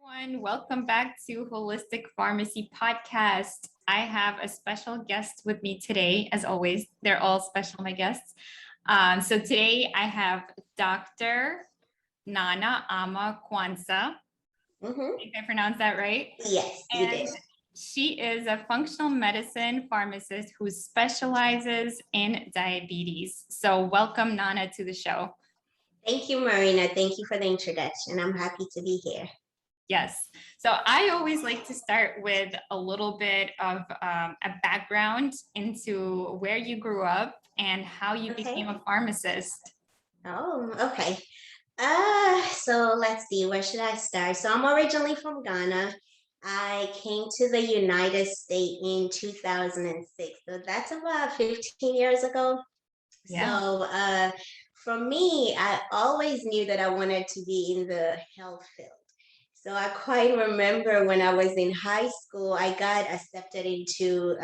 everyone. Welcome back to Holistic Pharmacy Podcast. I have a special guest with me today. As always, they're all special, my guests. So today I have Dr. Nana Ama Quansah. I think I pronounced that right. Yes, you did. She is a functional medicine pharmacist who specializes in diabetes. So welcome, Nana, to the show. Thank you, Marina. Thank you for the introduction. I'm happy to be here. Yes. So I always like to start with a little bit of a background into where you grew up and how you became a pharmacist. Oh, okay. So let's see, where should I start? So I'm originally from Ghana. I came to the United States in 2006. So that's about 15 years ago. Yeah. So for me, I always knew that I wanted to be in the health field. So I quite remember when I was in high school, I got accepted into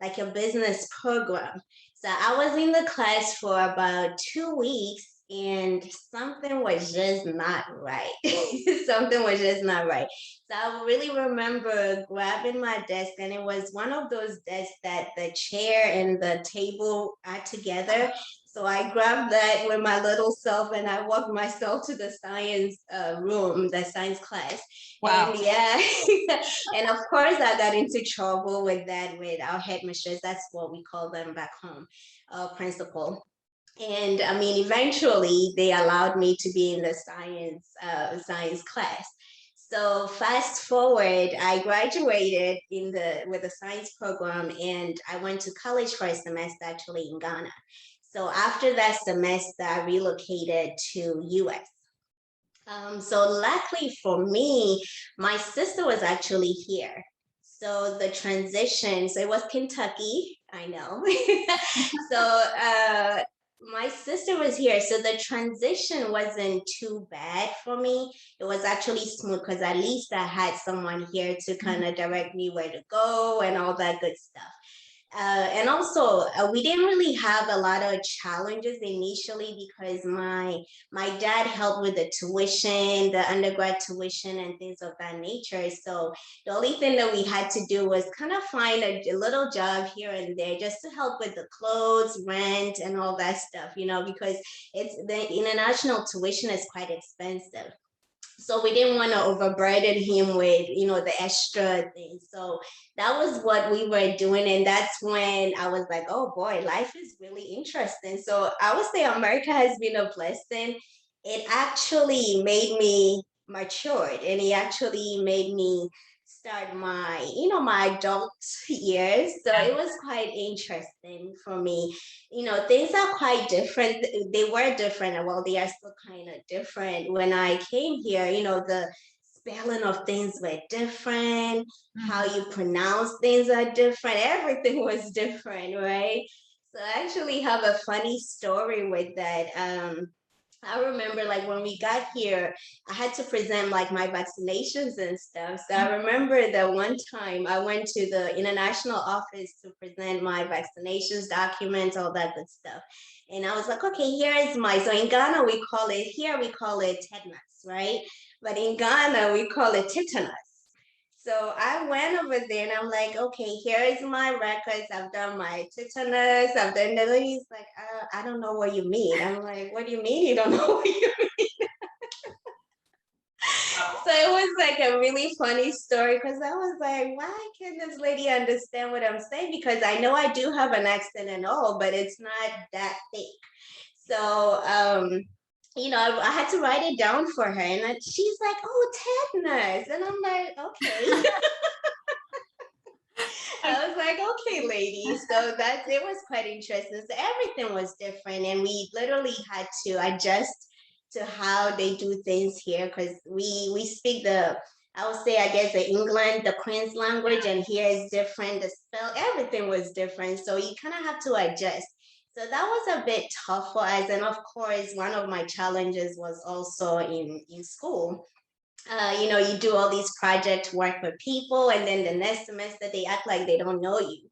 like a business program. So I was in the class for about 2 weeks and something was just not right. Something was just not right. So I really remember grabbing my desk, and it was one of those desks that the chair and the table are together. So I grabbed that with my little self and I walked myself to the science room, the science class. Wow. And yeah, and of course I got into trouble with that with our headmistress. That's what we call them back home, principal. And I mean, eventually they allowed me to be in the science class. So fast forward, I graduated with the science program, and I went to college for a semester actually in Ghana. So after that semester, I relocated to US. So luckily for me, my sister was actually here. So the transition, so it was Kentucky, I know. So my sister was here. So the transition wasn't too bad for me. It was actually smooth because at least I had someone here to kind of direct me where to go and all that good stuff. And also, we didn't really have a lot of challenges initially because my dad helped with the tuition, the undergrad tuition, and things of that nature. So the only thing that we had to do was kind of find a little job here and there just to help with the clothes, rent, and all that stuff, because the international tuition is quite expensive. So we didn't want to overburden him with, the extra things. So that was what we were doing. And that's when I was like, oh boy, life is really interesting. So I would say America has been a blessing. It actually made me matured, and it actually made me start my adult years. So it was quite interesting for me. Things are quite different. They were different. Well, they are still kind of different. When I came here, the spelling of things were different. How you pronounce things are different. Everything was different, right? So I actually have a funny story with that. I remember like when we got here, I had to present like my vaccinations and stuff. So I remember that one time I went to the international office to present my vaccinations documents, all that good stuff. And I was like, okay, here is so in Ghana, we call it tetanus, right? But in Ghana, we call it tetanus. So I went over there and I'm like, okay, here is my records. I've done my tetanus. I've done that. And he's like, I don't know what you mean. I'm like, what do you mean you don't know what you mean? So it was like a really funny story because I was like, why can't this lady understand what I'm saying? Because I know I do have an accent and all, but it's not that thick. So, I had to write it down for her, and she's like, "Oh, tetanus," and I'm like, "Okay." I was like, "Okay, lady." So it was quite interesting. So everything was different, and we literally had to adjust to how they do things here because we speak I would say, I guess, the England, the Queen's language, and here is different. The spell, everything was different. So you kind of have to adjust. So that was a bit tough for us. And of course, one of my challenges was also in school. You do all these project work with people, and then the next semester they act like they don't know you.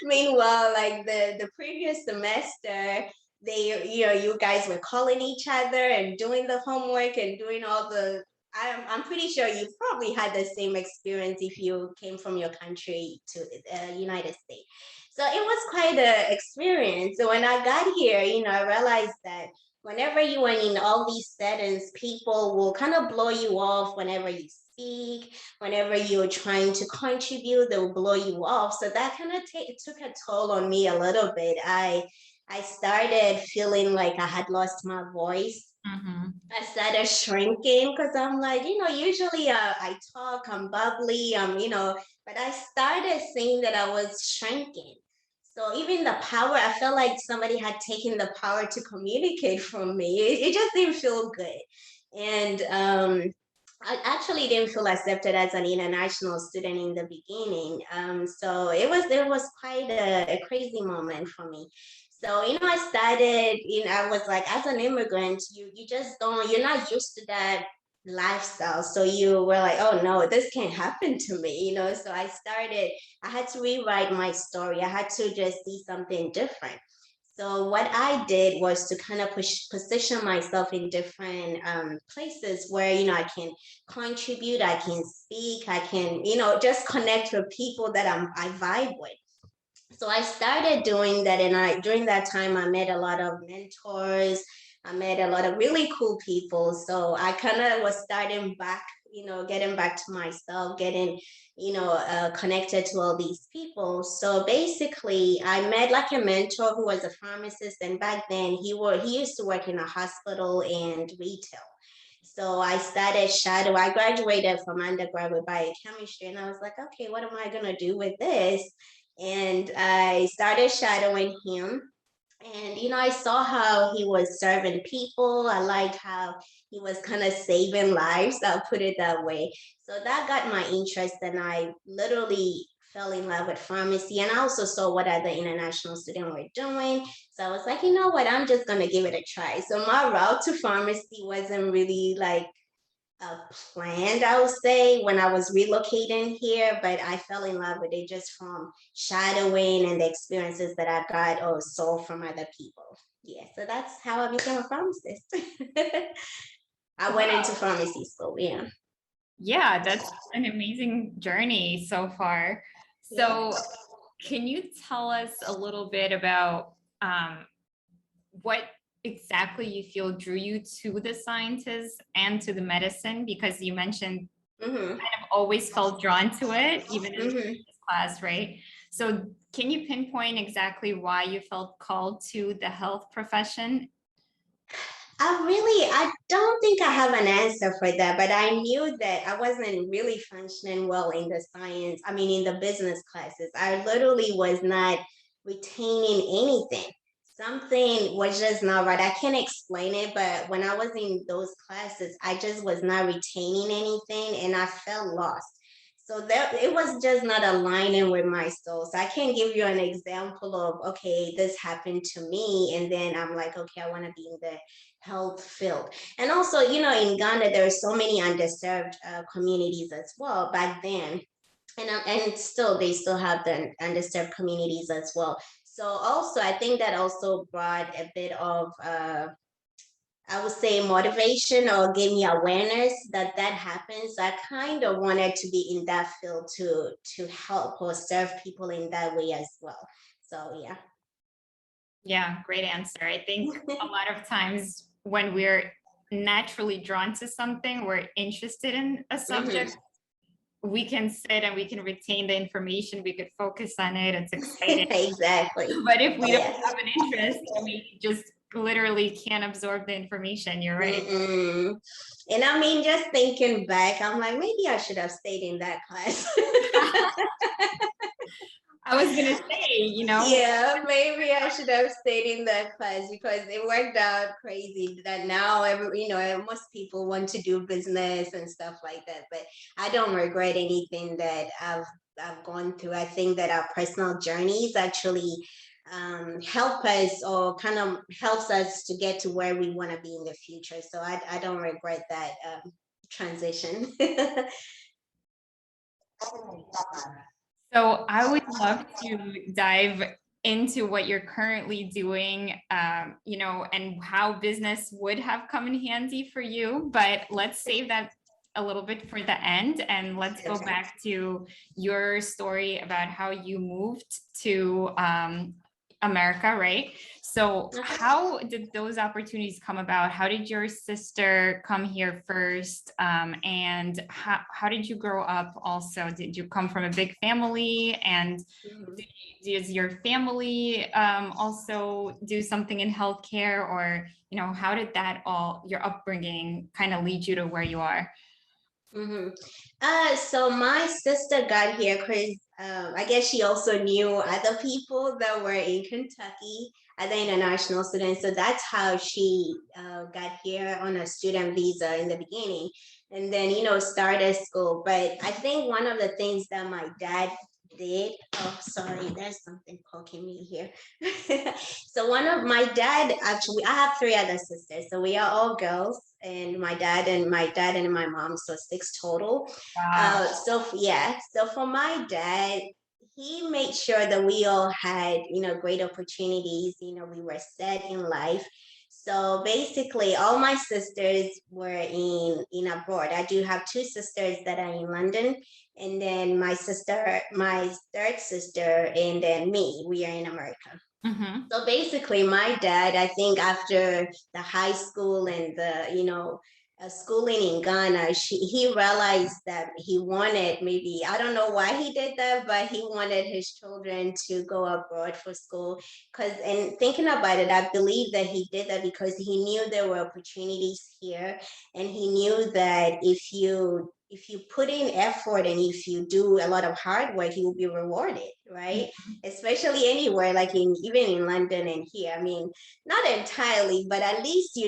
Meanwhile, like the previous semester, you guys were calling each other and doing the homework and doing all the. I'm pretty sure you probably had the same experience if you came from your country to the United States. So it was quite an experience. So when I got here, I realized that whenever you are in all these settings, people will kind of blow you off whenever you speak, whenever you're trying to contribute, they'll blow you off. So that kind of took a toll on me a little bit. I started feeling like I had lost my voice. Mhm. I started shrinking because I'm like, usually I talk, I'm bubbly, but I started seeing that I was shrinking. So even the power, I felt like somebody had taken the power to communicate from me. It just didn't feel good. And I actually didn't feel accepted as an international student in the beginning. So it was quite a crazy moment for me. So, I started, I was like, as an immigrant, you just you're not used to that lifestyle. So you were like, oh no, this can't happen to me, So I had to rewrite my story. I had to just see something different. So what I did was to kind of position myself in different places where, I can contribute, I can speak, I can, just connect with people that I vibe with. So I started doing that, and during that time I met a lot of mentors. I met a lot of really cool people. So I kind of was starting back, getting back to myself, getting, connected to all these people. So basically, I met like a mentor who was a pharmacist, and back then he used to work in a hospital and retail. So I started shadow. I graduated from undergrad with biochemistry, and I was like, okay, what am I gonna do with this? And I started shadowing him. And I saw how he was serving people. I liked how he was kind of saving lives. I'll put it that way. So that got my interest, and I literally fell in love with pharmacy. And I also saw what other international students were doing. So I was like, you know what? I'm just gonna give it a try. So my route to pharmacy wasn't really like planned, I would say, when I was relocating here, but I fell in love with it just from shadowing and the experiences that I got or saw from other people. Yeah, so that's how I became a pharmacist. I went into Wow. pharmacy school. Yeah. Yeah, that's an amazing journey so far. Yeah. So, can you tell us a little bit about what exactly you feel drew you to the sciences and to the medicine? Because you mentioned Mm-hmm. I've always felt drawn to it, even in Mm-hmm. this class, right? So, can you pinpoint exactly why you felt called to the health profession? I don't think I have an answer for that, but I knew that I wasn't really functioning well in the science, I mean, in the business classes. I literally was not retaining anything. Something was just not right. I can't explain it, but when I was in those classes, I just was not retaining anything, and I felt lost. So that it was just not aligning with my soul. So I can't give you an example of, okay, this happened to me, and then I'm like, okay, I want to be in the health field. And also, in Ghana, there are so many underserved communities as well back then. And still, they still have the underserved communities as well. So also, I think that also brought a bit of, I would say, motivation, or gave me awareness that happens. I kind of wanted to be in that field to help or serve people in that way as well. So yeah. Yeah, great answer. I think a lot of times when we're naturally drawn to something, we're interested in a Hmm. subject, we can sit and we can retain the information, we could focus on it, it's exciting. Exactly. But if we don't Yeah. have an interest, we just literally can't absorb the information. You're right. Mm-mm. And I mean, just thinking back, I'm like, maybe I should have stayed in that class. I was gonna say, Yeah, maybe I should have stayed in that class because it worked out crazy that now most people want to do business and stuff like that. But I don't regret anything that I've gone through. I think that our personal journeys actually help us, or kind of helps us to get to where we want to be in the future. So I don't regret that transition. so I would love to dive into what you're currently doing, you know, and how business would have come in handy for you. But let's save that a little bit for the end, and let's go back to your story about how you moved to America, right? So how did those opportunities come about? How did your sister come here first? And how did you grow up also? Did you come from a big family? And does your family also do something in healthcare? Or, you know, how did that all, your upbringing kind of lead you to where you are? So my sister got here because I guess she also knew other people that were in Kentucky, other international students. So that's how she got here on a student visa in the beginning, and then started school. But I think one of the things that my dad did. Oh, sorry, there's something poking me here. So one of my dad actually, I have three other sisters, so we are all girls, and my dad and my mom, so six total. Wow. So for my dad, he made sure that we all had great opportunities. We were set in life. So basically, all my sisters were in abroad. I do have two sisters that are in London, and then my third sister, and then me. We are in America. So basically, my dad, I think after the high school and the, schooling in Ghana, he realized that he wanted, maybe, I don't know why he did that, but he wanted his children to go abroad for school. And thinking about it, I believe that he did that because he knew there were opportunities here. And he knew that if you put in effort and if you do a lot of hard work, you will be rewarded, right? Especially anywhere, like even in London and here. I mean, not entirely, but at least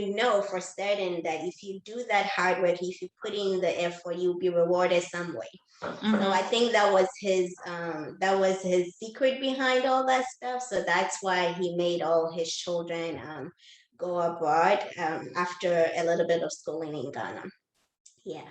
for certain that if you do that hard work, if you put in the effort, you'll be rewarded some way. So I think that was his secret behind all that stuff. So that's why he made all his children go abroad after a little bit of schooling in Ghana. Yeah.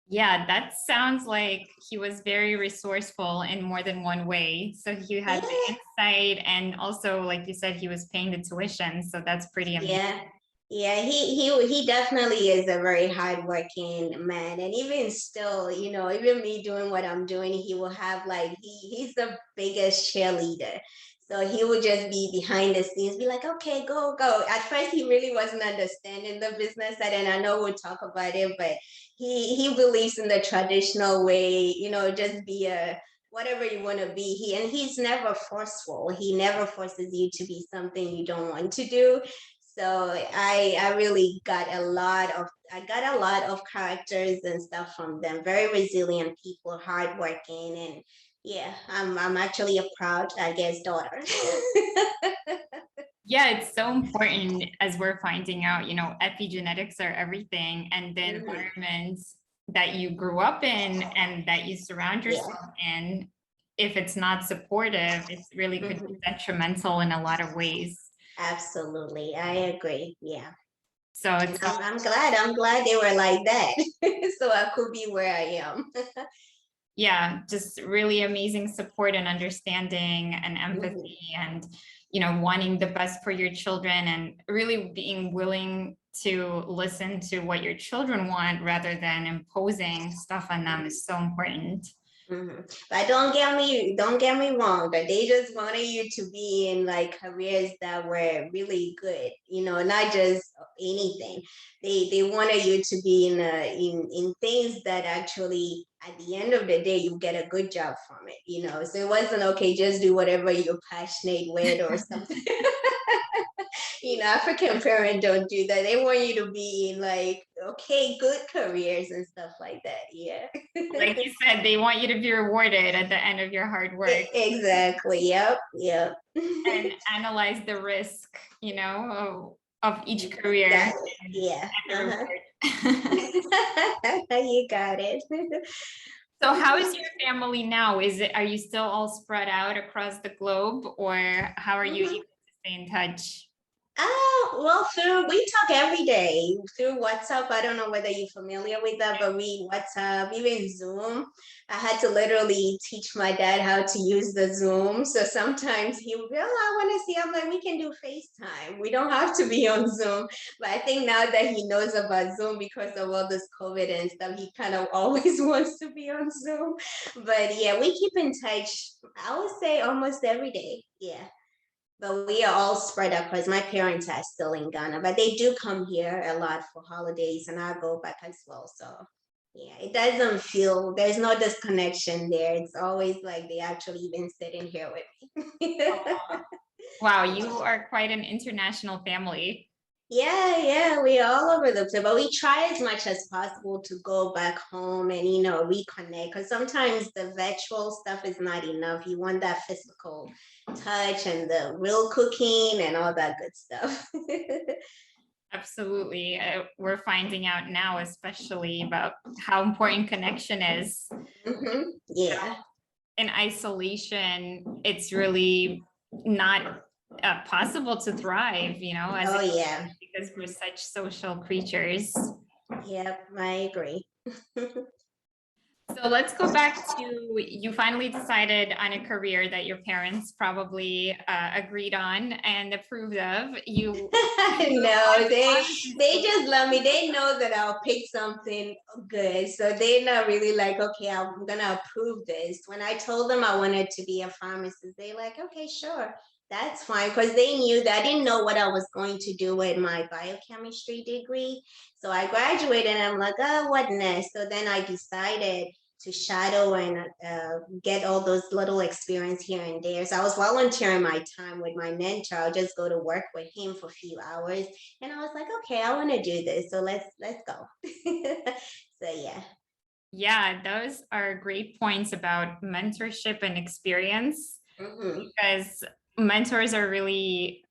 Yeah, that sounds like he was very resourceful in more than one way. So he had the insight, and also, like you said, he was paying the tuition. So that's pretty amazing. Yeah, he definitely is a very hardworking man, and even still, even me doing what I'm doing, he will have like he's the biggest cheerleader. So he would just be behind the scenes, be like, "Okay, go, go." At first, he really wasn't understanding the business side, and I know we'll talk about it, but he believes in the traditional way, just be a whatever you want to be. He's never forceful. He never forces you to be something you don't want to do. So I really got a lot of characters and stuff from them. Very resilient people, hardworking, and yeah, I'm actually a proud, I guess, daughter. Yeah, it's so important, as we're finding out, you know, epigenetics are everything, and the environment that you grew up in and that you surround yourself in, if it's not supportive, it really could be detrimental in a lot of ways. Absolutely, I agree. Yeah. So it's I'm glad they were like that. So I could be where I am. yeah, just really amazing support and understanding and empathy, and you know, wanting the best for your children, and really being willing to listen to what your children want rather than imposing stuff on them is so important. But don't get me wrong, but they just wanted you to be in like careers that were really good, not just anything. They wanted you to be in things that actually at the end of the day you get a good job from it. So it wasn't okay, just do whatever you're passionate with or something. African parents don't do that. They want you to be in like, okay, good careers and stuff like that. Yeah. Like you said, they want you to be rewarded at the end of your hard work. Exactly. Yep. And analyze the risk, you know, of each career. Yeah. You got it. So how is your family now? Are you still all spread out across the globe, or how are you able to stay in touch? Well, we talk every day through WhatsApp. I don't know whether you're familiar with that, but we WhatsApp, even Zoom. I had to literally teach my dad how to use the Zoom. So sometimes he'll be, oh, I want to see. I'm like, we can do FaceTime. We don't have to be on Zoom. But I think now that he knows about Zoom because of all this COVID and stuff, he kind of always wants to be on Zoom. But yeah, we keep in touch, I would say almost every day. Yeah. But we are all spread out because my parents are still in Ghana, but they do come here a lot for holidays, and I go back as well. So yeah, it doesn't feel there's no disconnection there. It's always like they actually been sitting here with me. Wow, you are quite an international family. Yeah, we're all over the place, but we try as much as possible to go back home and reconnect. Because sometimes the virtual stuff is not enough. You want that physical touch and the real cooking and all that good stuff. Absolutely. We're finding out now, especially about how important connection is. Yeah. In isolation, it's really not possible to thrive, as Oh yeah. because we're such social creatures. Yep, I agree. So let's go back to you finally decided on a career that your parents probably agreed on and approved of. You No, they just love me. They know that I'll pick something good. So they're not really like, okay, I'm gonna approve this. When I told them I wanted to be a pharmacist, they like, okay, sure, that's fine. Because they knew that I didn't know what I was going to do with my biochemistry degree. So I graduated and I'm like, oh, what next? So then I decided to shadow and get all those little experience here and there. So I was volunteering my time with my mentor. I'll just go to work with him for a few hours, and I was like, okay, I want to do this, so let's go. So yeah. Yeah, those are great points about mentorship and experience Hmm. because mentors are really,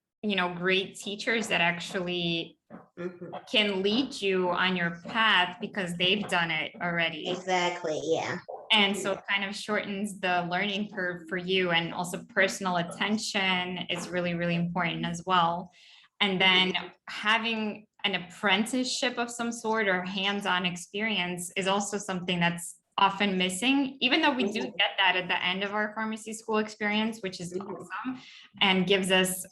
great teachers that actually Hmm. can lead you on your path because they've done it already. Exactly. Yeah. And so it kind of shortens the learning curve for you. And also, personal attention is really, really important as well. And then having an apprenticeship of some sort or hands on experience is also something that's often missing, even though we do get that at the end of our pharmacy school experience, which is awesome and gives us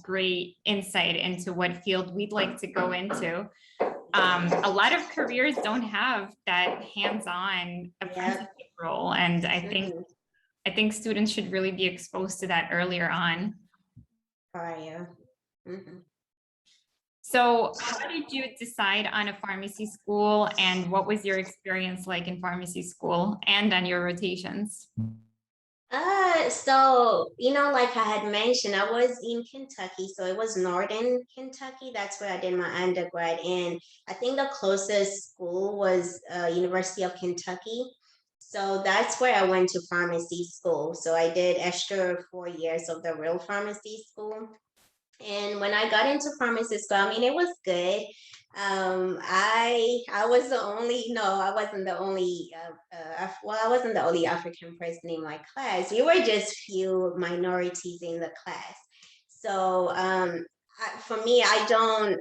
great insight into what field we'd like to go into. A lot of careers don't have that hands-on apprenticeship role, and I think students should really be exposed to that earlier on. Fire. Hmm. So, how did you decide on a pharmacy school, and what was your experience like in pharmacy school and on your rotations? So like I had mentioned, I was in Kentucky, so it was Northern Kentucky. That's where I did my undergrad, and I think the closest school was University of Kentucky. So that's where I went to pharmacy school. So I did extra 4 years of the real pharmacy school. And when I got into pharmacy school, I mean, it was good. I was the only no, I wasn't the only well, I wasn't the only African person in my class. We were just few minorities in the class. So for me, I don't.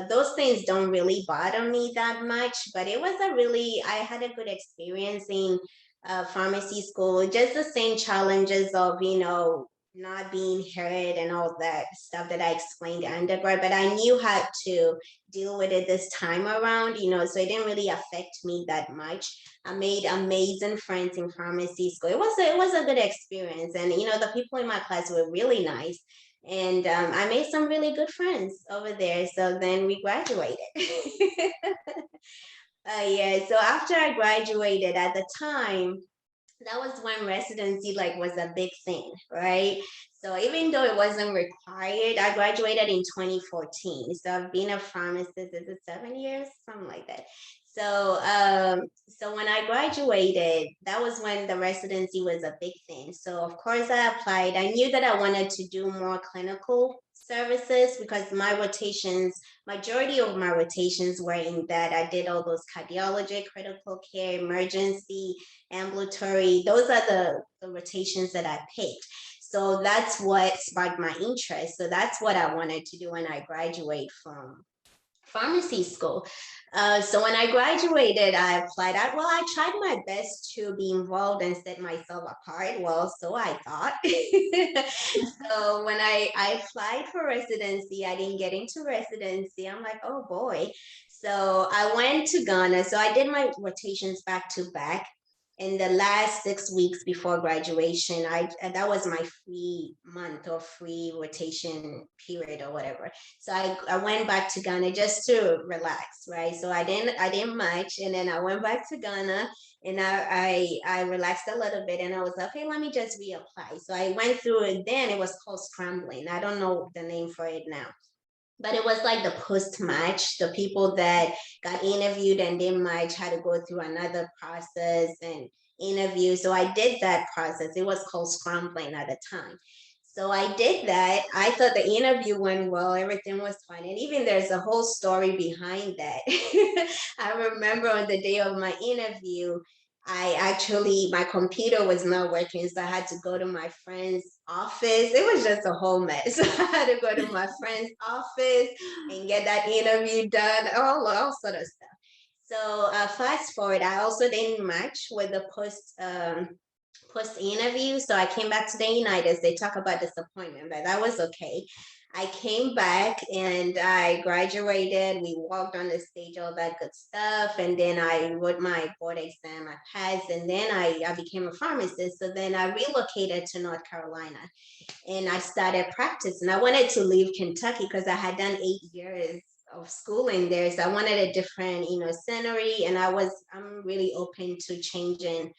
Those things don't really bother me that much. But it was I had a good experience in pharmacy school. Just the same challenges of not being heard and all that stuff that I explained undergrad, but I knew how to deal with it this time around, so it didn't really affect me that much. I made amazing friends in pharmacy school. It was a good experience, and the people in my class were really nice, and I made some really good friends over there. So then we graduated. Yeah. So after I graduated, at the time, that was when residency was a big thing, right? So even though it wasn't required, I graduated in 2014. So I've been a pharmacist, is it 7 years? Something like that. So when I graduated, that was when the residency was a big thing. So of course I applied. I knew that I wanted to do more clinical services because majority of my rotations were in that. I did all those cardiology, critical care, emergency, ambulatory. Those are the rotations that I picked. So that's what sparked my interest. So that's what I wanted to do when I graduate from pharmacy school. So when I graduated, I applied. I tried my best to be involved and set myself apart. Well, so I thought. So when I applied for residency, I didn't get into residency. I'm like, oh boy. So I went to Ghana. So I did my rotations back to back. In the last 6 weeks before graduation, that was my free month or free rotation period or whatever. So I went back to Ghana just to relax, right? So I didn't much, and then I went back to Ghana and I relaxed a little bit, and I was like, okay, let me just reapply. So I went through it. Then it was called scrambling. I don't know the name for it now, but it was like the post match. The people that got interviewed and didn't match had to go through another process and interview. So I did that process. It was called scrambling at the time. So I did that. I thought the interview went well, everything was fine. And even there's a whole story behind that. I remember on the day of my interview, my computer was not working, so I had to go to my friend's office. It was just a whole mess. I had to go to my friend's office and get that interview done, all sort of stuff. So fast forward, I also didn't match with the post interview. So I came back to the United. They talk about disappointment, but that was okay. I came back and I graduated. We walked on the stage, all that good stuff. And then I wrote my board exam, I passed, and then I became a pharmacist. So then I relocated to North Carolina and I started practicing. I wanted to leave Kentucky because I had done 8 years of schooling there. So I wanted a different, scenery. And I'm really open to changing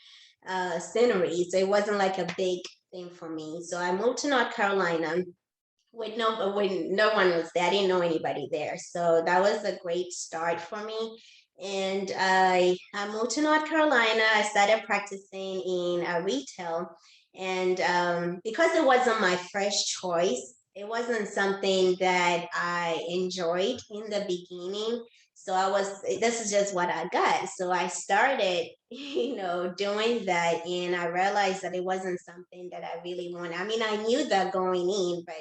scenery. So it wasn't like a big thing for me. So I moved to North Carolina when no one was there. I didn't know anybody there. So that was a great start for me. And I moved to North Carolina. I started practicing in retail. And because it wasn't my first choice, it wasn't something that I enjoyed in the beginning. So this is just what I got. So I started, doing that. And I realized that it wasn't something that I really wanted. I mean, I knew that going in, but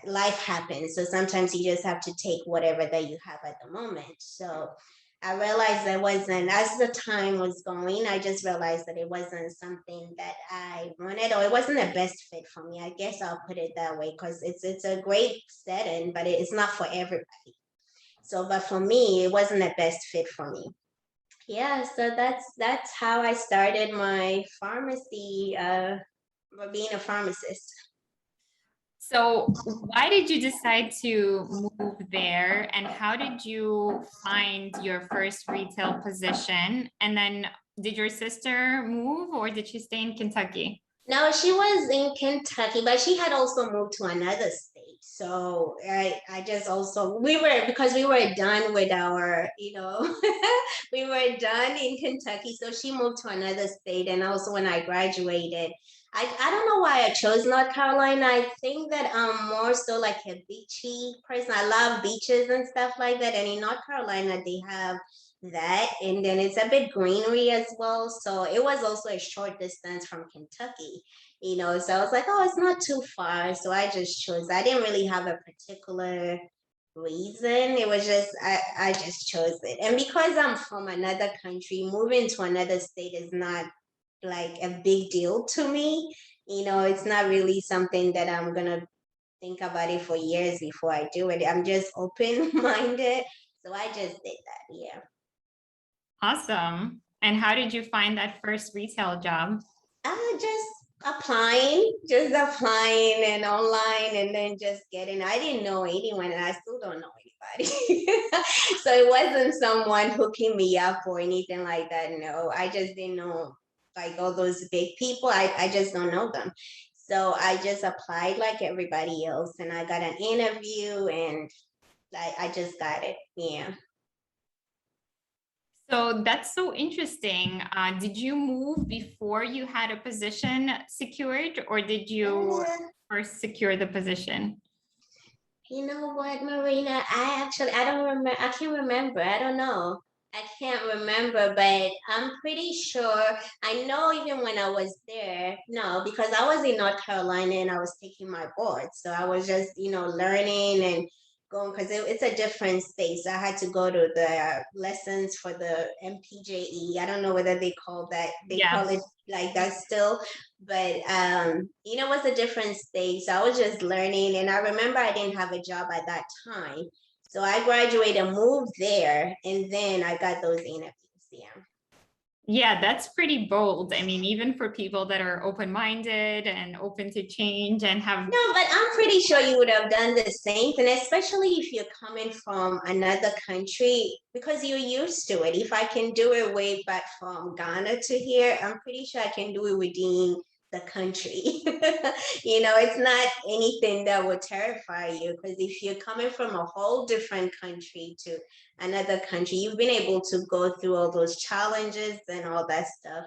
life happens. So sometimes you just have to take whatever that you have at the moment. So I realized that wasn't, as the time was going, I just realized that it wasn't something that I wanted, or it wasn't the best fit for me. I guess I'll put it that way, because it's a great setting, but it's not for everybody. So, but for me, it wasn't the best fit for me. Yeah, so that's how I started my pharmacy, being a pharmacist. So why did you decide to move there, and how did you find your first retail position? And then did your sister move, or did she stay in Kentucky? No, she was in Kentucky, but she had also moved to another state. So I just also, because we were done with our, we were done in Kentucky. So she moved to another state. And also when I graduated, I don't know why I chose North Carolina. I think that I'm more so like a beachy person. I love beaches and stuff like that. And in North Carolina, they have that, and then it's a bit greenery as well. So it was also a short distance from Kentucky, so I was like, oh, it's not too far. So I just chose. I didn't really have a particular reason. It was just I just chose it. And because I'm from another country, moving to another state is not like a big deal to me. It's not really something that I'm gonna think about it for years before I do it. I'm just open-minded. So I just did that. Yeah. Awesome. And how did you find that first retail job? Just just applying and online, and then just getting. I didn't know anyone, and I still don't know anybody. So it wasn't someone hooking me up or anything like that. No, I just didn't know like all those big people. I just don't know them. So I just applied like everybody else, and I got an interview, and I just got it. Yeah. So that's so interesting. Did you move before you had a position secured, or did you first secure the position? You know what, Marina? I don't remember. I can't remember. I don't know. I can't remember, but I'm pretty sure. I know even when I was there, no, because I was in North Carolina and I was taking my board. So I was just, learning and going because it's a different space. I had to go to the lessons for the MPJE. I don't know whether they call that, they Yeah. call it like that still, but it was a different space. I was just learning, and I remember I didn't have a job at that time. So I graduated and moved there, and then I got those interviews. Yeah. Yeah, that's pretty bold. I mean, even for people that are open-minded and open to change and have, No, but I'm pretty sure you would have done the same thing, especially if you're coming from another country, because you're used to it. If I can do it way back from Ghana to here, I'm pretty sure I can do it within the country. It's not anything that would terrify you, because if you're coming from a whole different country to another country, you've been able to go through all those challenges and all that stuff.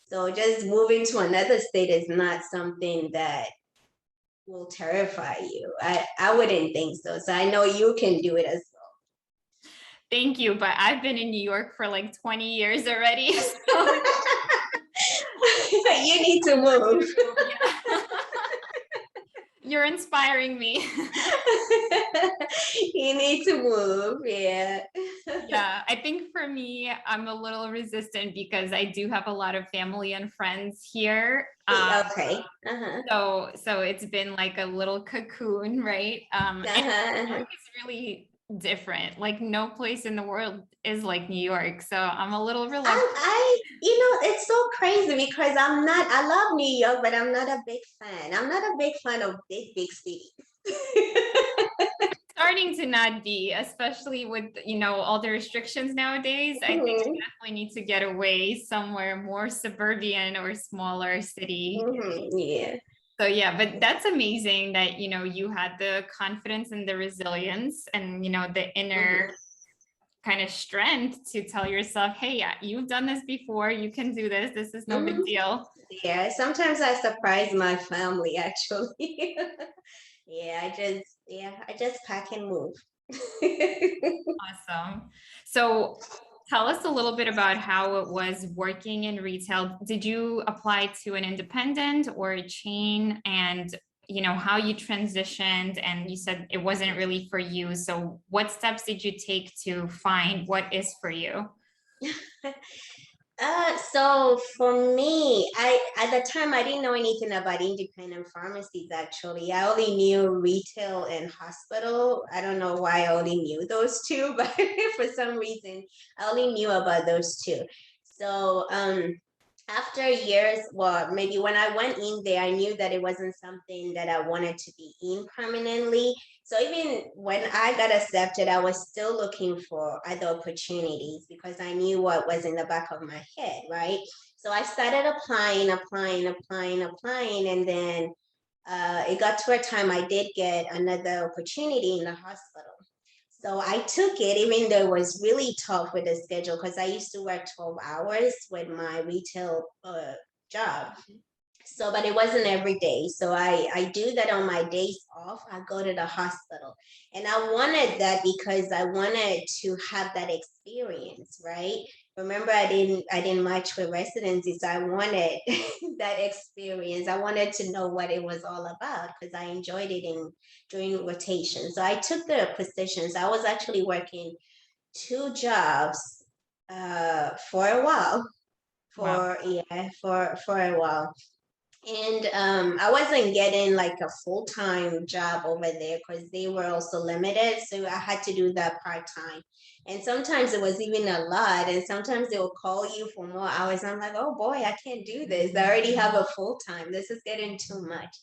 So just moving to another state is not something that will terrify you. I wouldn't think so. So I know you can do it as thank you, but I've been in New York for like 20 years already. well. You need to move. You're inspiring me. You need to move. Yeah. Yeah, I think for me, I'm a little resistant because I do have a lot of family and friends here. Okay. Uh-huh. So it's been like a little cocoon, right? And New Uh-huh. York is really different. Like no place in the world is like New York. So I'm a little reluctant. It's so crazy because I love New York, but I'm not a big fan. I'm not a big fan of big cities. Starting to not be, especially with all the restrictions nowadays. I think Mhm. we definitely need to get away somewhere more suburban or smaller city. Yeah. So yeah, but that's amazing that you had the confidence and the resilience and the inner kind of strength to tell yourself, hey, yeah, you've done this before, you can do this, this is no big Mhm. deal. Yeah, sometimes I surprise my family actually. I just pack and move. Awesome. So tell us a little bit about how it was working in retail. Did you apply to an independent or a chain, and how you transitioned, and you said it wasn't really for you. So what steps did you take to find what is for you? So for me, I at the time I didn't know anything about independent pharmacies actually. I only knew retail and hospital. I don't know why I only knew those two, but for some reason I only knew about those two. So after years, well, maybe when I went in there, I knew that it wasn't something that I wanted to be in permanently. So even when I got accepted, I was still looking for other opportunities because I knew what was in the back of my head, right? So I started applying, and then it got to a time I did get another opportunity in the hospital. So I took it, even though it was really tough with the schedule because I used to work 12 hours with my retail job. So, but it wasn't every day. So I do that on my days off. I go to the hospital, and I wanted that because I wanted to have that experience, right? Remember, I didn't match with residency, so I wanted that experience. I wanted to know what it was all about because I enjoyed it in during rotation. So I took the positions. I was actually working two jobs for a while. Wow. For a while, and I wasn't getting like a full-time job over there because they were also limited. So I had to do that part-time. And sometimes it was even a lot. And sometimes they will call you for more hours. I'm like, oh boy, I can't do this. I already have a full-time. This is getting too much.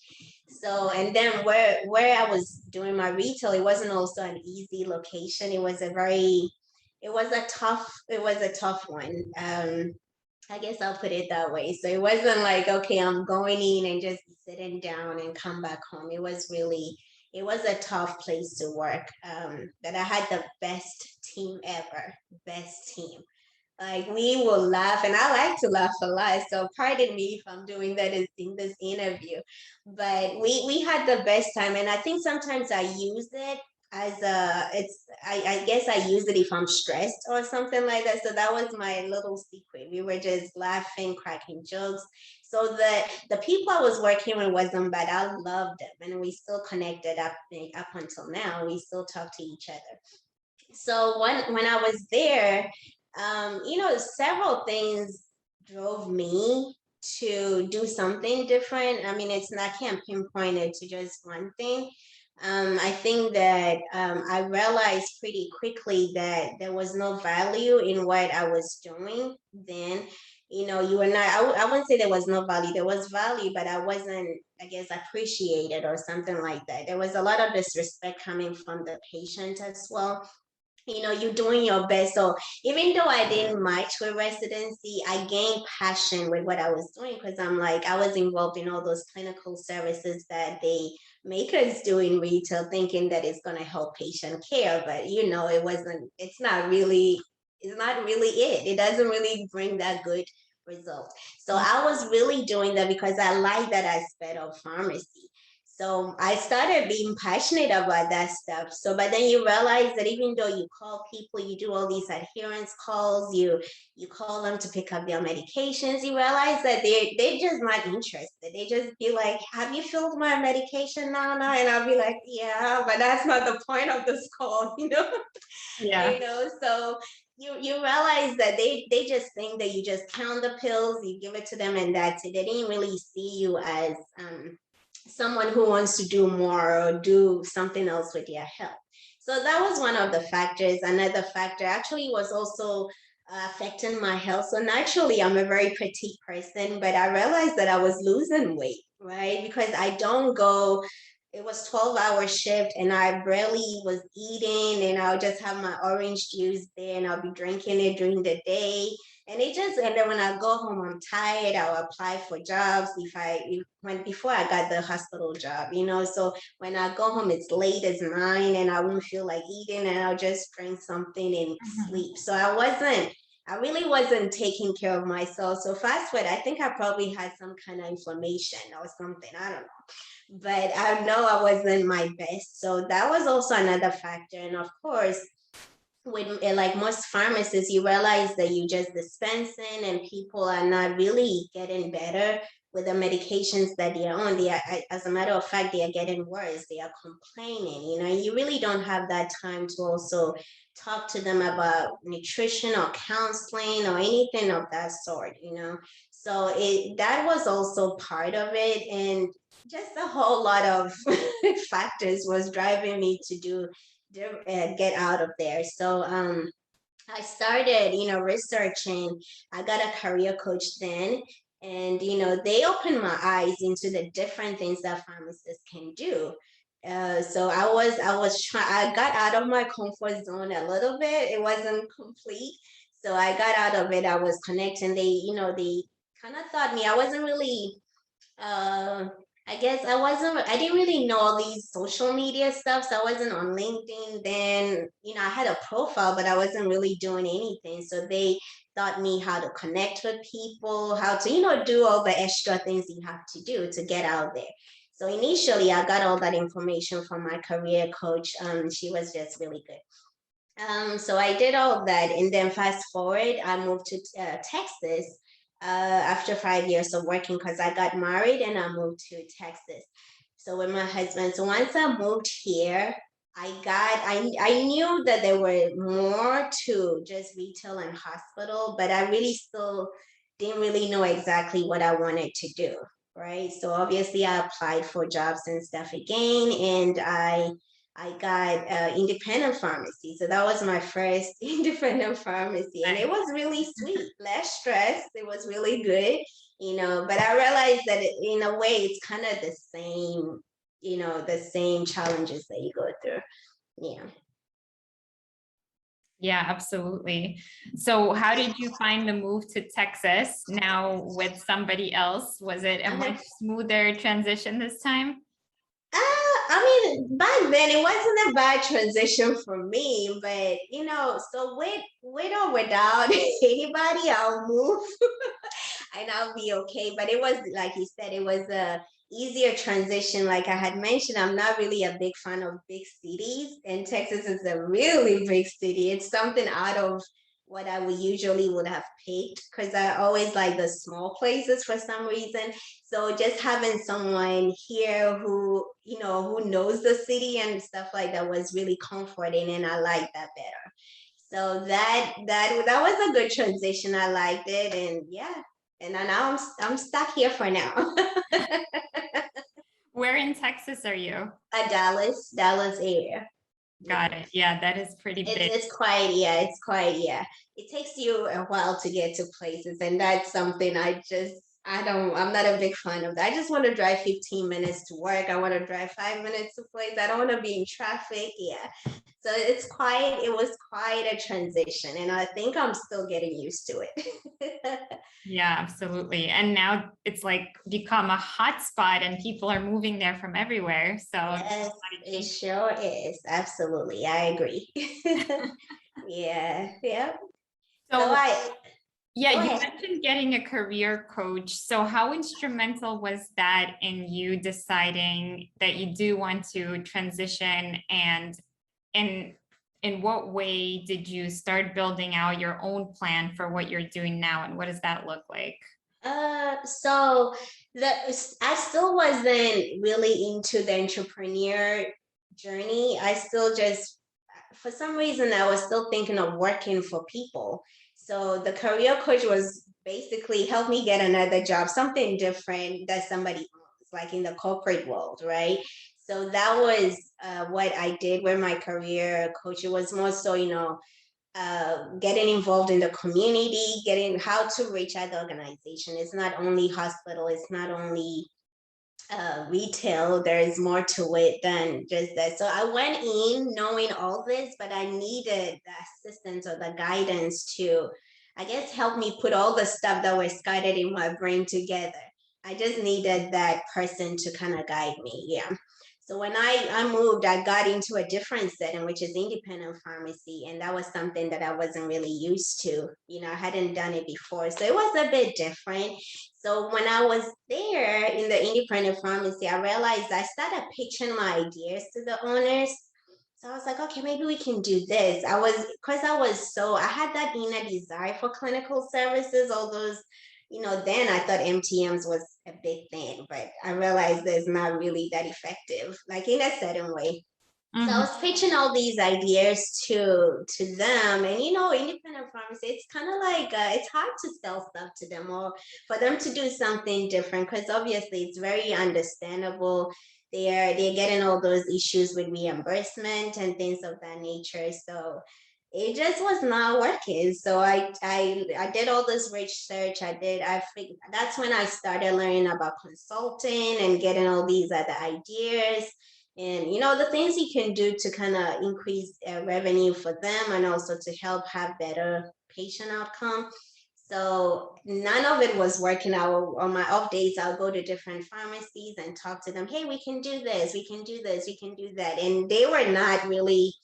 So, and then where I was doing my retail, it wasn't also an easy location. It was a tough one. I guess I'll put it that way. So it wasn't like, okay, I'm going in and just sitting down and come back home. It was a tough place to work. But I had the best team ever, best team. Like we will laugh, and I like to laugh a lot. So pardon me if I'm doing that in this interview. But we had the best time, and I think sometimes I use it as a it's I guess I use it if I'm stressed or something like that. So that was my little secret. We were just laughing, cracking jokes. So the people I was working with wasn't bad. I loved them, and we still connected up until now. We still talk to each other. So when I was there, several things drove me to do something different. I mean, it's not, I can't pinpoint it to just one thing. I think that I realized pretty quickly that there was no value in what I was doing then. You were not, I wouldn't say there was no value. There was value, but I wasn't, I guess, appreciated or something like that. There was a lot of disrespect coming from the patient as well. You're doing your best. So even though I didn't match with residency, I gained passion with what I was doing, because I'm like, I was involved in all those clinical services that they make us do in retail, thinking that it's going to help patient care. But it wasn't, it's not really it. It doesn't really bring that good result. So I was really doing that because I like that aspect of pharmacy. So I started being passionate about that stuff. So, but then you realize that even though you call people, you do all these adherence calls, you call them to pick up their medications, you realize that they're just not interested. They just be like, "Have you filled my medication, Nana?" And I'll be like, "Yeah, but that's not the point of this call, Yeah. So you realize that they just think that you just count the pills, you give it to them, and that's it. They didn't really see you as someone who wants to do more or do something else with their health. So that was one of the factors. Another factor actually was also affecting my health. So naturally, I'm a very petite person, but I realized that I was losing weight, right? Because I don't go, it was 12-hour shift and I barely was eating, and I'll just have my orange juice there and I'll be drinking it during the day. And then when I go home, I'm tired. I'll apply for jobs before I got the hospital job, So when I go home, it's late as 9 and I won't feel like eating, and I'll just drink something and sleep. So I really wasn't taking care of myself. So fast forward, I think I probably had some kind of inflammation or something. I don't know. But I know I wasn't my best. So that was also another factor. And of course, with like most pharmacists, you realize that you just dispensing and people are not really getting better with the medications that they're on. As a matter of fact, they are getting worse. They are complaining. You really don't have that time to also talk to them about nutrition or counseling or anything of that sort. So that was also part of it, and just a whole lot of factors was driving me to get out of there. So I started, researching. I got a career coach then, and they opened my eyes into the different things that pharmacists can do. So I got out of my comfort zone a little bit. It wasn't complete. So I got out of it. I was connecting. They kind of thought me, I wasn't really uh, I guess I didn't really know all these social media stuff. So I wasn't on LinkedIn then. I had a profile, but I wasn't really doing anything. So they taught me how to connect with people, how to, do all the extra things you have to do to get out there. So initially, I got all that information from my career coach. She was just really good. So I did all of that, and then fast forward, I moved to Texas after 5 years of working, because I got married and I moved to Texas. So with my husband. So once I moved here, I knew that there were more to just retail and hospital, but I really still didn't really know exactly what I wanted to do. Right. So obviously I applied for jobs and stuff again, and I got independent pharmacy. So that was my first independent pharmacy. And it was really sweet, less stress. It was really good, but I realized that in a way, it's kind of the same, the same challenges that you go through. Yeah. Yeah, absolutely. So how did you find the move to Texas now with somebody else? Was it a much smoother transition this time? I mean, back then it wasn't a bad transition for me, but so with or without anybody, I'll move and I'll be okay. But it was, like you said, it was easier transition. Like I had mentioned, I'm not really a big fan of big cities, and Texas is a really big city. It's something out of what I would have picked, because I always like the small places for some reason. So just having someone here who, who knows the city and stuff like that was really comforting, and I like that better. So that was a good transition. I liked it, and yeah, and now I'm stuck here for now. Where in Texas are you? Dallas area. Got Yeah. it. Yeah, that is pretty big. It's quite, yeah. It takes you a while to get to places, and that's something I'm not a big fan of that. I just want to drive 15 minutes to work. I want to drive 5 minutes to place. I don't want to be in traffic. Yeah. So it was quite a transition, and I think I'm still getting used to it. Yeah, absolutely. And now it's like become a hot spot and people are moving there from everywhere. So Yes, it sure is. Absolutely. I agree. Yeah, yeah. So so I yeah, go you ahead. mentioned getting a career coach. So how instrumental was that in you deciding that you do want to transition, and in in what way did you start building out your own plan for what you're doing now, and what does that look like? So I still wasn't really into the entrepreneur journey. I still just, for some reason, I was still thinking of working for people. So the career coach was basically help me get another job, something different that somebody owns, like in the corporate world, right? So that was what I did with my career coach. It was more so, getting involved in the community, getting how to reach out the organization. It's not only hospital, it's not only retail. There is more to it than just that. So I went in knowing all this, but I needed the assistance or the guidance to, I guess, help me put all the stuff that was scattered in my brain together. I just needed that person to kind of guide me. Yeah. So when I moved, I got into a different setting, which is independent pharmacy. And that was something that I wasn't really used to. I hadn't done it before. So it was a bit different. So when I was there in the independent pharmacy, I realized I started pitching my ideas to the owners. So I was like, okay, maybe we can do this. I had that inner desire for clinical services, all those, then I thought MTMs was a big thing, but I realized it's not really that effective, like in a certain way. So I Mhm. was pitching all these ideas to them, and independent pharmacy, it's kind of like it's hard to sell stuff to them or for them to do something different, because obviously it's very understandable. They're getting all those issues with reimbursement and things of that nature. So it just was not working. So I did all this research. I figured that's when I started learning about consulting and getting all these other ideas, and the things you can do to kind of increase revenue for them, and also to help have better patient outcome. So none of it was working out. On my off days, I'll go to different pharmacies and talk to them. Hey, we can do this, we can do this, we can do that. And they were not really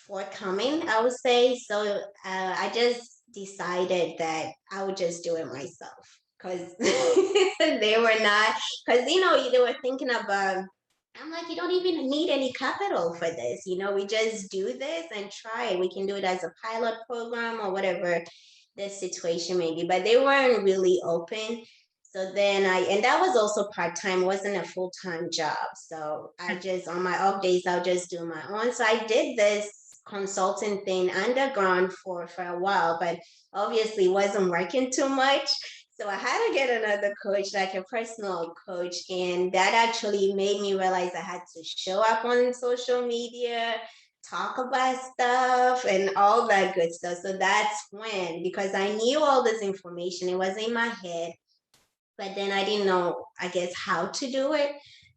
forthcoming, I would say. So I just decided that I would just do it myself, because they were not, because they were thinking about, I'm like, you don't even need any capital for this. We just do this and try it. We can do it as a pilot program or whatever the situation may be. But they weren't really open. So then and that was also part-time, wasn't a full-time job. So I just, on my off days, I'll just do my own. So I did this consulting thing underground for a while, but obviously wasn't working too much. So I had to get another coach, like a personal coach. And that actually made me realize I had to show up on social media, talk about stuff, and all that good stuff. So that's when, because I knew all this information, it was in my head, but then I didn't know, I guess, how to do it.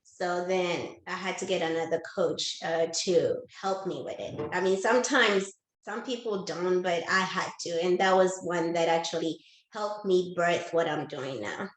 So then I had to get another coach to help me with it. I mean, sometimes some people don't, but I had to. And that was one that actually helped me birth what I'm doing now.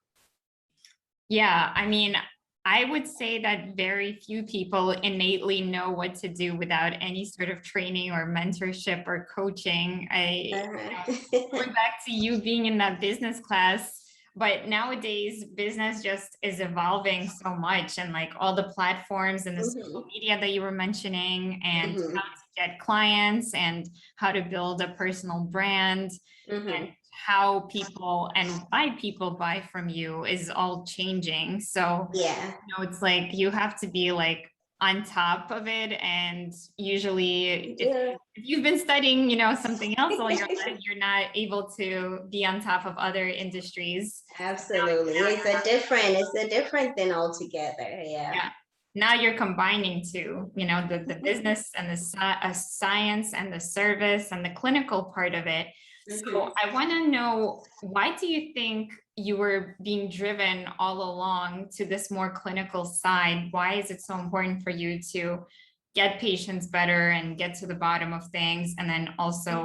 Yeah, I mean, I would say that very few people innately know what to do without any sort of training or mentorship or coaching. Uh-huh. Going back to you being in that business class, But nowadays, business just is evolving so much, and like all the platforms and the social media that you were mentioning, and how to get clients and how to build a personal brand and how people and why people buy from you is all changing. So, Yeah. it's like you have to be like on top of it. And usually Yeah. if you've been studying, something else all your life, you're not able to be on top of other industries. Absolutely. It's a different thing altogether. Yeah. Yeah. Now you're combining two, the business and the science and the service and the clinical part of it. So I want to know, why do you think you were being driven all along to this more clinical side? Why is it so important for you to get patients better and get to the bottom of things? And then also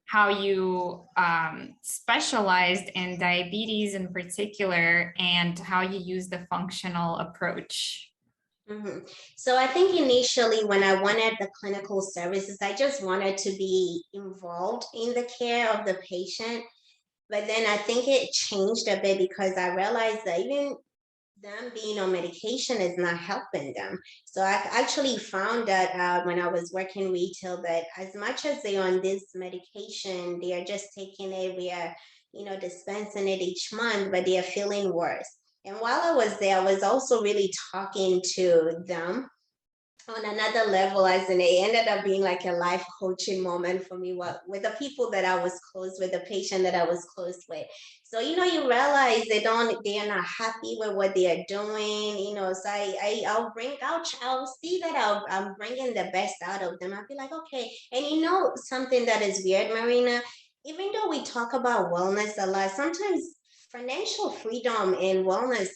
how you specialized in diabetes in particular, and how you use the functional approach. So I think initially when I wanted the clinical services, I just wanted to be involved in the care of the patient. But then I think it changed a bit because I realized that even them being on medication is not helping them. So I actually found that out when I was working retail, that as much as they're on this medication, they are just taking it, we are, dispensing it each month, but they are feeling worse. And while I was there, I was also really talking to them on another level, as in it ended up being like a life coaching moment for me with the people that I was close with, the patient that I was close with. So you realize they are not happy with what they are doing. So I'll see that I'm bringing the best out of them. I'll be like, okay. And something that is weird, Marina, even though we talk about wellness a lot, sometimes financial freedom and wellness,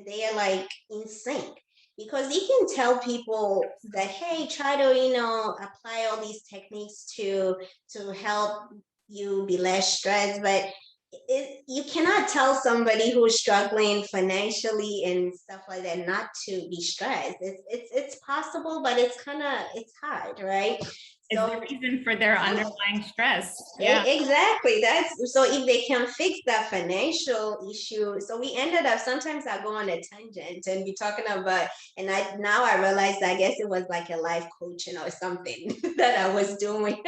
they are like in sync, because you can tell people that, hey, try to apply all these techniques to help you be less stressed, but you cannot tell somebody who's struggling financially and stuff like that not to be stressed. It's possible, but it's hard, right? Is the reason for their underlying stress. Yeah, exactly. That's so if they can fix that financial issue. So we ended up, sometimes I go on a tangent and be talking about, and I realized, I guess it was like a life coaching or something that I was doing.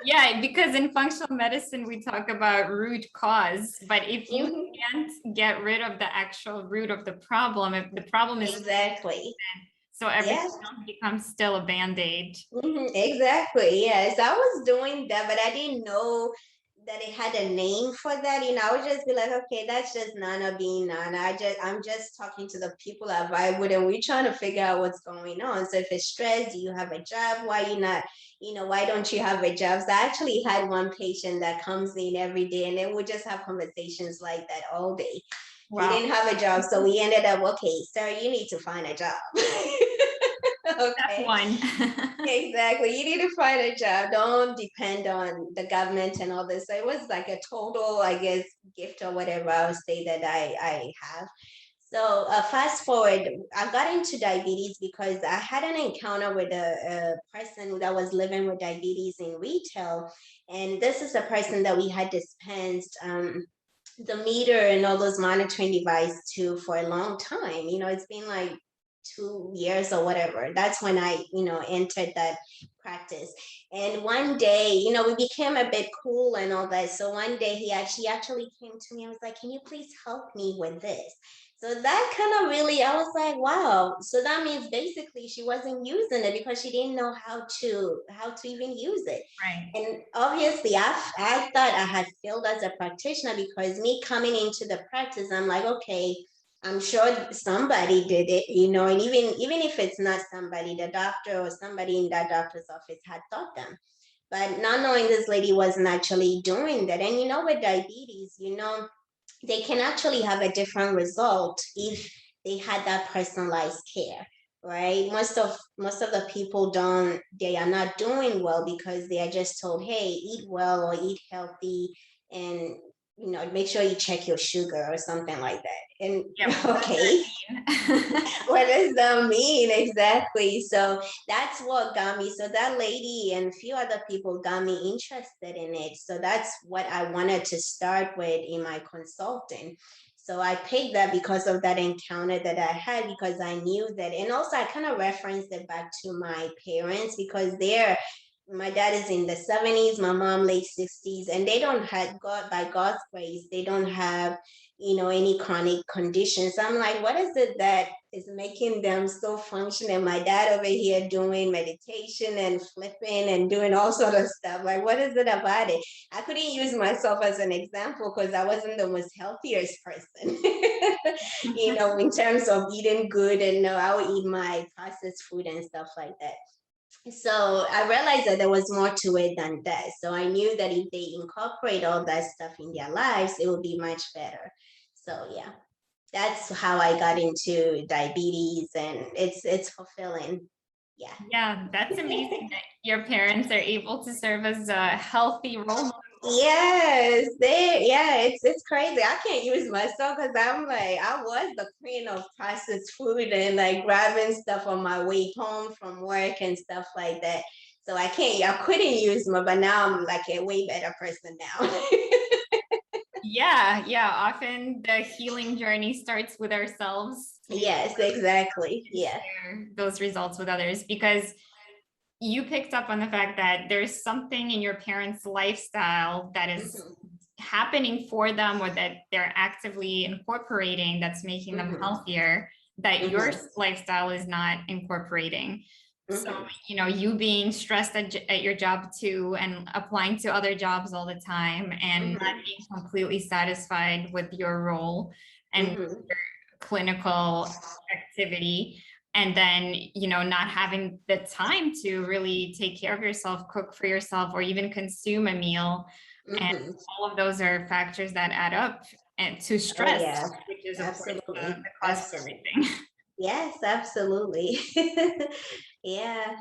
Yeah, because in functional medicine, we talk about root cause, but if you can't get rid of the actual root of the problem, if the problem is exactly, so everything else becomes still a band-aid. Exactly. Yes, I was doing that, but I didn't know that it had a name for that. I would just be like, okay, that's just Nana being Nana. I'm just talking to the people I vibe with, and we're trying to figure out what's going on. So if it's stress, do you have a job? Why you not? Why don't you have a job? So I actually had one patient that comes in every day, and then we just have conversations like that all day. Wow. He didn't have a job, so we ended up, okay, sir, you need to find a job. Okay. One. Exactly. You need to find a job. Don't depend on the government and all this. So it was like a total, I guess, gift or whatever I would say that I have. So fast forward, I got into diabetes because I had an encounter with a person that was living with diabetes in retail. And this is a person that we had dispensed the meter and all those monitoring devices to for a long time. It's been like 2 years or whatever. That's when I, entered that practice. And one day, we became a bit cool and all that. So one day she actually came to me and was like, can you please help me with this? So that kind of really, I was like, wow. So that means basically she wasn't using it because she didn't know how to even use it. Right. And obviously I thought I had failed as a practitioner, because me coming into the practice, I'm like, okay, I'm sure somebody did it, and even if it's not somebody, the doctor or somebody in that doctor's office had taught them. But not knowing this lady wasn't actually doing that. And with diabetes, they can actually have a different result if they had that personalized care, right? Most of the people they are not doing well because they are just told, hey, eat well or eat healthy, and make sure you check your sugar or something like that. And okay, what does that mean exactly? So that's what got me. So that lady and a few other people got me interested in it. So that's what I wanted to start with in my consulting. So I picked that because of that encounter that I had, because I knew that, and also I kind of referenced it back to my parents, because my dad is in the 70s, my mom late 60s, and they don't have, God, by God's grace, they don't have, any chronic conditions. So I'm like, what is it that is making them so functional? My dad over here doing meditation and flipping and doing all sort of stuff. Like, what is it about it? I couldn't use myself as an example because I wasn't the most healthiest person, in terms of eating good, and no, I would eat my processed food and stuff like that. So I realized that there was more to it than that. So I knew that if they incorporate all that stuff in their lives, it would be much better. So yeah, that's how I got into diabetes, and it's fulfilling. Yeah. Yeah, that's amazing that your parents are able to serve as a healthy role model. Yes, it's crazy. I can't use myself because I'm like, I was the queen of processed food and like grabbing stuff on my way home from work and stuff like that. So I couldn't use my, but now I'm like a way better person now. Yeah, yeah. Often the healing journey starts with ourselves. Yes, exactly. Yeah. Share those results with others, because you picked up on the fact that there's something in your parents' lifestyle that is happening for them, or that they're actively incorporating, that's making them healthier, that your lifestyle is not incorporating. So, you being stressed at your job too, and applying to other jobs all the time, and not being completely satisfied with your role and clinical activity, and then not having the time to really take care of yourself, cook for yourself, or even consume a meal. And all of those are factors that add up and to stress, Yeah, which is of course absolutely. the cause of everything. Yes, absolutely. Yeah.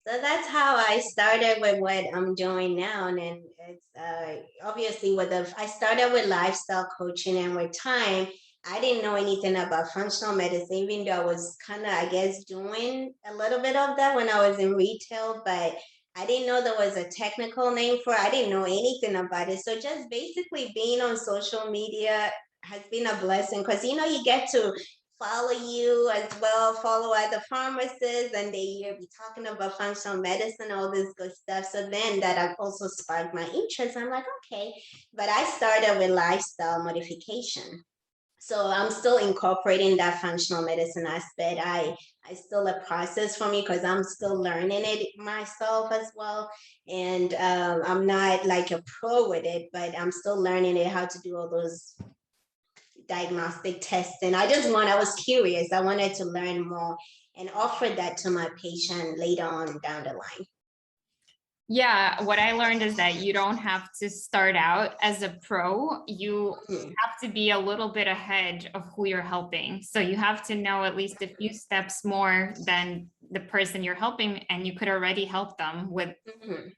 So that's how I started with what I'm doing now. And then it's obviously I started with lifestyle coaching, and with time, I didn't know anything about functional medicine, even though I was kind of, I guess, doing a little bit of that when I was in retail, but I didn't know there was a technical name for it. I didn't know anything about it. So just basically being on social media has been a blessing, because you get to follow you as well, follow other pharmacists, and they be talking about functional medicine, all this good stuff. So then that also sparked my interest. I'm like, okay, but I started with lifestyle modification. So I'm still incorporating that functional medicine aspect. I still a process for me because I'm still learning it myself as well. And I'm not like a pro with it, but I'm still learning it, how to do all those diagnostic testing. I was curious. I wanted to learn more and offer that to my patient later on down the line. Yeah, what I learned is that you don't have to start out as a pro. You have to be a little bit ahead of who you're helping. So you have to know at least a few steps more than the person you're helping, and you could already help them with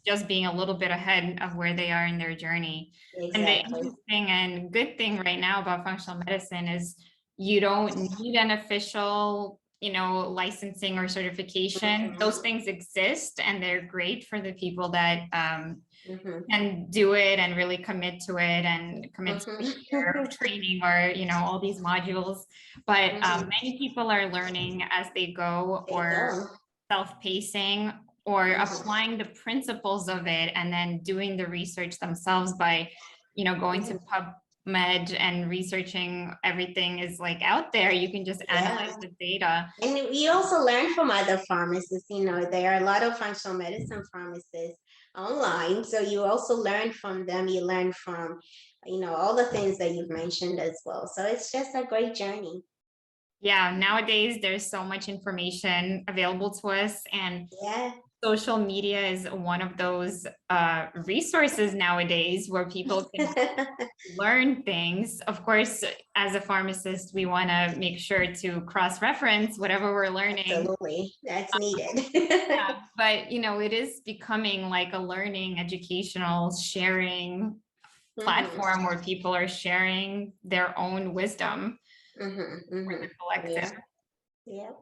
just being a little bit ahead of where they are in their journey. Exactly. And the interesting and good thing right now about functional medicine is you don't need an official licensing or certification. Those things exist, and they're great for the people that can do it and really commit to it, and commit to a year of training, or all these modules. But many people are learning as they go, or self-pacing, or applying the principles of it, and then doing the research themselves by going to PubMed and researching everything is like out there. You can just analyze the data. And we also learn from other pharmacists. There are a lot of functional medicine pharmacists online. So you also learn from them. You learn from, all the things that you've mentioned as well. So it's just a great journey. Yeah, nowadays there's so much information available to us, and social media is one of those resources nowadays where people can learn things. Of course, as a pharmacist, we want to make sure to cross-reference whatever we're learning. Absolutely, that's needed. But it is becoming like a learning, educational, sharing platform where people are sharing their own wisdom for the collective. Yeah.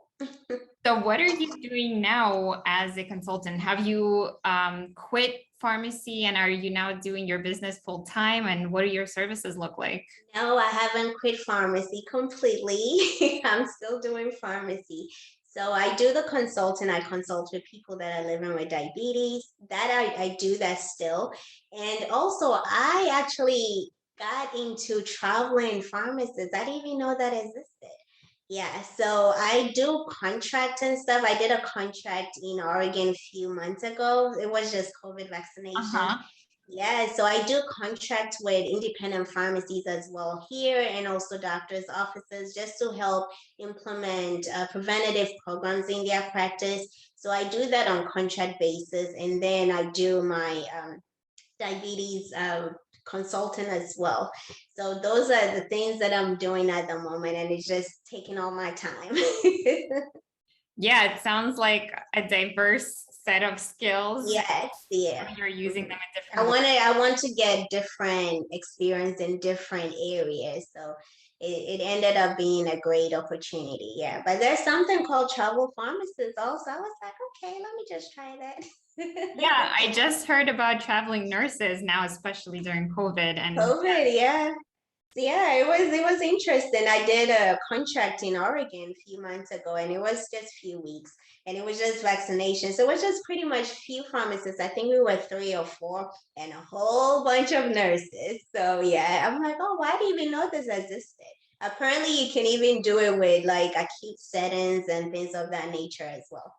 So what are you doing now as a consultant? Have you quit pharmacy, and are you now doing your business full time? And what do your services look like? No, I haven't quit pharmacy completely. I'm still doing pharmacy. So I do the consulting. I consult with people that are living with diabetes. That I do that still. And also I actually got into traveling pharmacists. I didn't even know that existed. Yeah, so I do contract and stuff. I did a contract in Oregon a few months ago. It was just COVID vaccination. Uh-huh. Yeah, so I do contract with independent pharmacies as well here and also doctors' offices just to help implement preventative programs in their practice. So I do that on contract basis, and then I do my diabetes consultant as well. So those are the things that I'm doing at the moment, and it's just taking all my time. Yeah, it sounds like a diverse set of skills. Yes, yeah. You're using them in I different want ways. to I want to get different experience in different areas. So it ended up being a great opportunity. Yeah. But there's something called travel pharmacist also. I was like, okay, let me just try Yeah, that. I just heard about traveling nurses now, especially during COVID. And COVID, yeah. Yeah, it was interesting. I did a contract in Oregon a few months ago, and it was just a few weeks, and it was just vaccination. So it was just pretty much few pharmacists. I think we were three or four, and a whole bunch of nurses. So yeah, I'm like, oh, why do you even know this existed? Apparently, you can even do it with like acute settings and things of that nature as well.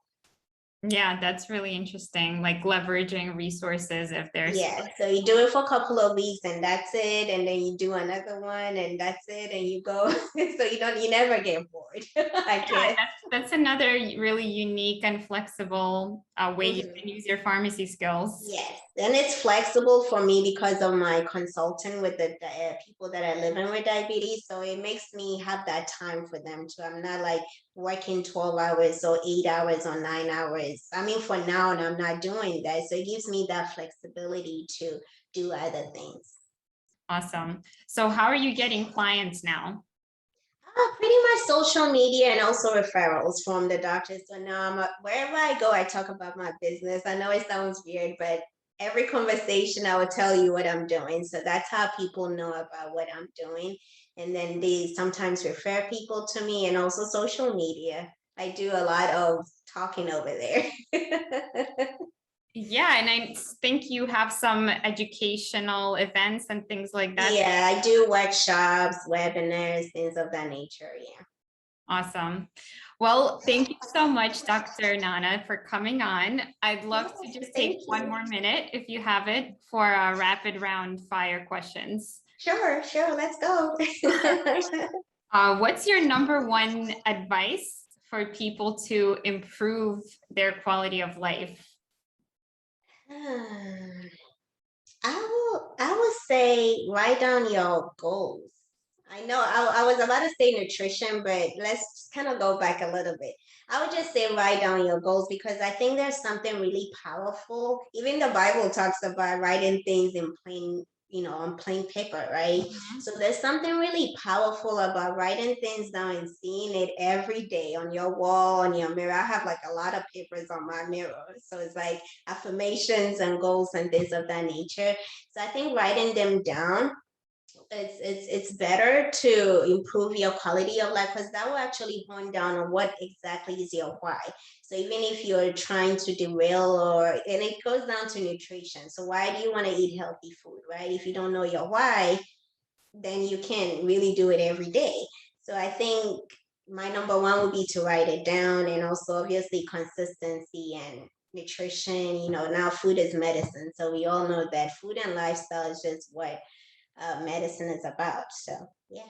yeah, that's really interesting. Like leveraging resources if there's. Yeah, so you do it for a couple of weeks and that's it, and then you do another one and that's it, and you go. So you never get bored, I Yeah, guess. that's another really unique and flexible way you Mhm. can use your pharmacy skills. Yes, and it's flexible for me because of my consulting with the people that are living with diabetes. So it makes me have that time for them too. I'm not like working 12 hours or 8 hours or 9 hours. I mean, for now, and I'm not doing that. So it gives me that flexibility to do other things. Awesome. So how are you getting clients now? Pretty much social media and also referrals from the doctors. So now wherever I go, I talk about my business. I know it sounds weird, but every conversation I will tell you what I'm doing. So that's how people know about what I'm doing. And then they sometimes refer people to me and also social media. I do a lot of talking over there. Yeah, and I think you have some educational events and things like that. Yeah, I do workshops, webinars, things of that nature. Yeah. Awesome. Well, thank you so much, Dr. Nana, for coming on. I'd love to Yes, just take thank one you. more minute, if you have it, for a rapid round fire questions. Sure, sure, let's go. What's your number one advice for people to improve their quality of life? I would say write down your goals. I know I was about to say nutrition, but let's kind of go back a little bit. I would just say write down your goals because I think there's something really powerful. Even the Bible talks about writing things in plain, on plain paper, right? Mhm. So there's something really powerful about writing things down and seeing it every day on your wall, on your mirror. I have like a lot of papers on my mirror. So it's like affirmations and goals and things of that nature. So I think writing them down, it's better to improve your quality of life because that will actually hone down on what exactly is your why. So even if you're trying to derail and it goes down to nutrition. So why do you want to eat healthy food, right? If you don't know your why, then you can't really do it every day. So I think my number one would be to write it down, and also obviously consistency and nutrition. Now food is medicine. So we all know that food and lifestyle is just what medicine is about. So yeah.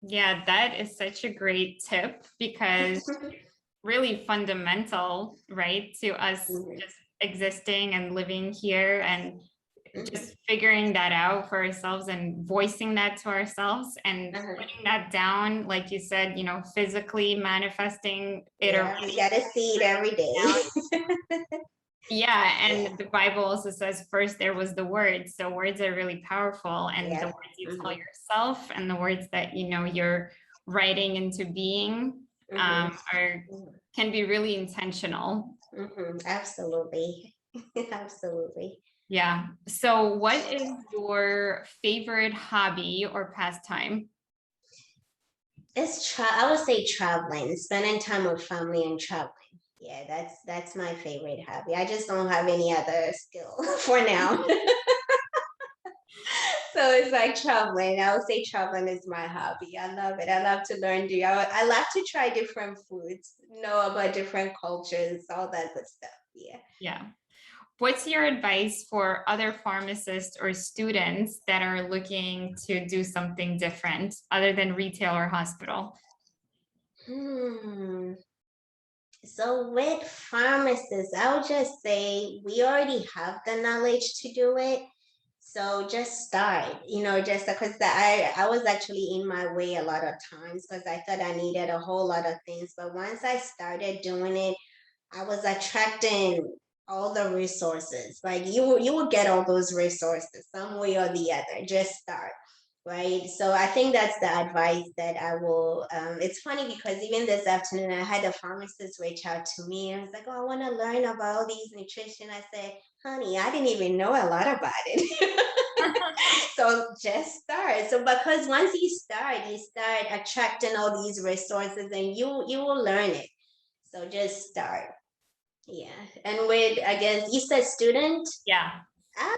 Yeah, that is such a great tip because really fundamental, right, to us Mhm, just existing and living here and mhm, just figuring that out for ourselves and voicing that to ourselves and uh-huh. putting that down, like you said, physically manifesting it Yeah, already. you gotta see it every day. Yeah, Yeah, and the Bible also says first there was the word. So words are really powerful, and the yeah. words you tell Hmm. yourself and the words that you're writing into being Hmm. are can be really intentional. Hmm. Absolutely. Absolutely. Yeah. So what is your favorite hobby or pastime? I would say traveling, spending time with family and traveling. Yeah, that's my favorite hobby. I just don't have any other skill for now. So it's like traveling. I would say traveling is my hobby. I love it. I love to learn. I love to try different foods, know about different cultures, all that good stuff. Yeah. Yeah. What's your advice for other pharmacists or students that are looking to do something different other than retail or hospital? Hmm. So with pharmacists, I would just say we already have the knowledge to do it. So just start, just because I was actually in my way a lot of times because I thought I needed a whole lot of things. But once I started doing it, I was attracting all the resources. Like you will get all those resources some way or the other. Just start. Right. So I think that's the advice that I will. It's funny because even this afternoon, I had a pharmacist reach out to me and I was like, oh, I want to learn about all these nutrition. I said, honey, I didn't even know a lot about it. So just start. So because once you start attracting all these resources and you will learn it. So just start. Yeah. And with, I guess you said student, Yeah. I,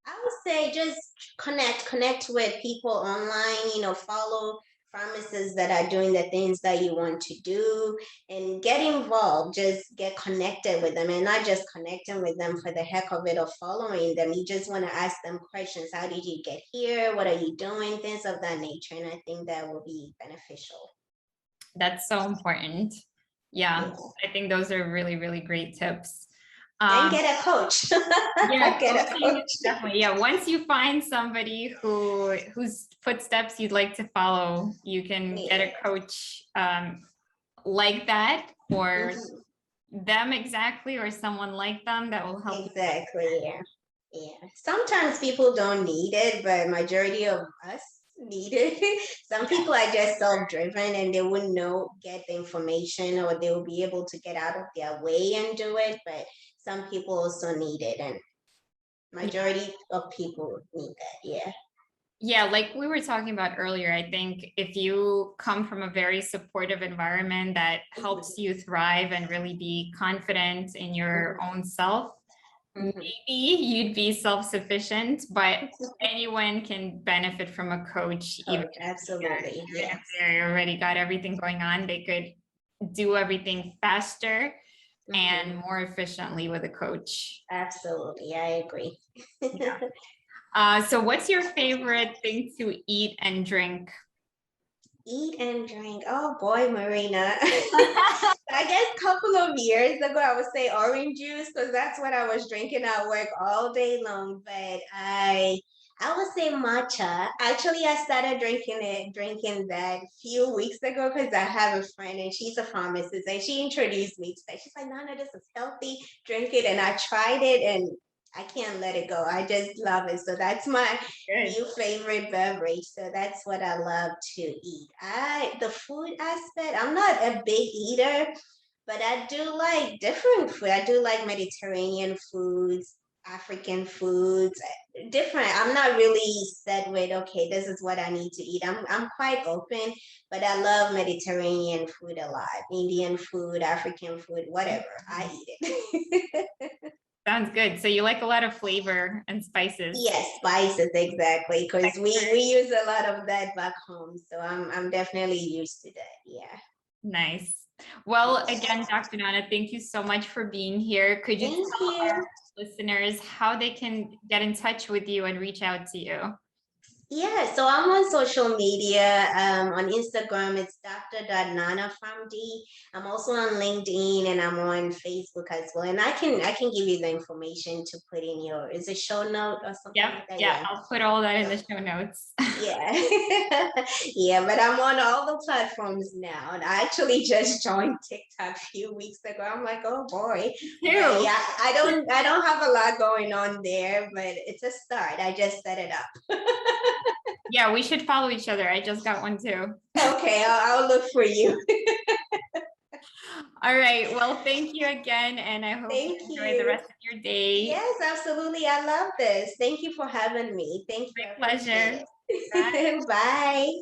I would say just connect with people online, follow pharmacists that are doing the things that you want to do and get involved. Just get connected with them and not just connecting with them for the heck of it or following them. You just want to ask them questions. How did you get here? What are you doing? Things of that nature. And I think that will be beneficial. That's so important. Yeah, Yeah. I think those are really, really great tips. And Um, get a coach. yeah, Get a coaching, coach. definitely. Yeah, once you find somebody whose footsteps you'd like to follow, you can get a Yeah. coach like that, or Mhm. them exactly, or someone like them that will help you. Exactly. Yeah. Yeah. Sometimes people don't need it, but majority of us need it. Some Yeah, people are just self-driven and they wouldn't get the information or they will be able to get out of their way and do it. But some people also need it and yeah. majority of people need that. Yeah. Yeah, like we were talking about earlier, I think if you come from a very supportive environment that helps Mhm. you thrive and really be confident in your Mhm. own self, maybe Mhm. you'd be self-sufficient, but anyone can benefit from a coach, even Coach, absolutely. if Yes. they already got everything going on. They could do everything faster and Mhm. more efficiently with a coach. Absolutely. I agree. Yeah. So what's your favorite thing to eat and drink? Eat and drink. Oh boy, Marina. I guess a couple of years ago, I would say orange juice because that's what I was drinking at work all day long. But I would say matcha. Actually, I started drinking that few weeks ago because I have a friend and she's a pharmacist and she introduced me to that. She's like, Nana, this is healthy. Drink it. And I tried it and I can't let it go. I just love it. So that's my Good. new favorite beverage. So that's what I love to eat. The food aspect, I'm not a big eater, but I do like different food. I do like Mediterranean foods, African foods, different. I'm not really set with okay, this is what I need to eat. I'm quite open, but I love Mediterranean food a lot. Indian food, African food, whatever. I eat it. Sounds good. So you like a lot of flavor and spices. Yes, spices exactly, because we use a lot of that back home. So I'm definitely used to that. Yeah. Nice. Well, Yeah. again, Dr. Nana, thank you so much for being here. Could you Thank tell our you. listeners how they can get in touch with you and reach out to you? Yeah, so I'm on social media. On Instagram, it's Dr. from D. I'm also on LinkedIn and I'm on Facebook as well. And I can give you the information to put in your is it show note or something Yep. like that? Yeah, Yeah. I'll put all that in So the show notes. yeah. Yeah, but I'm on all the platforms now. And I actually just joined TikTok a few weeks ago. I'm like, oh boy. But Too. yeah, I don't have a lot going on there, but it's a start. I just set it up. Yeah, we should follow each other. I just got one too. Okay, I'll look for you. All right. Well, thank you again. And I hope you Thank enjoy the you. rest of your day. Yes, absolutely. I love this. Thank you for having me. Thank you. My I appreciate pleasure. Bye. it. Bye.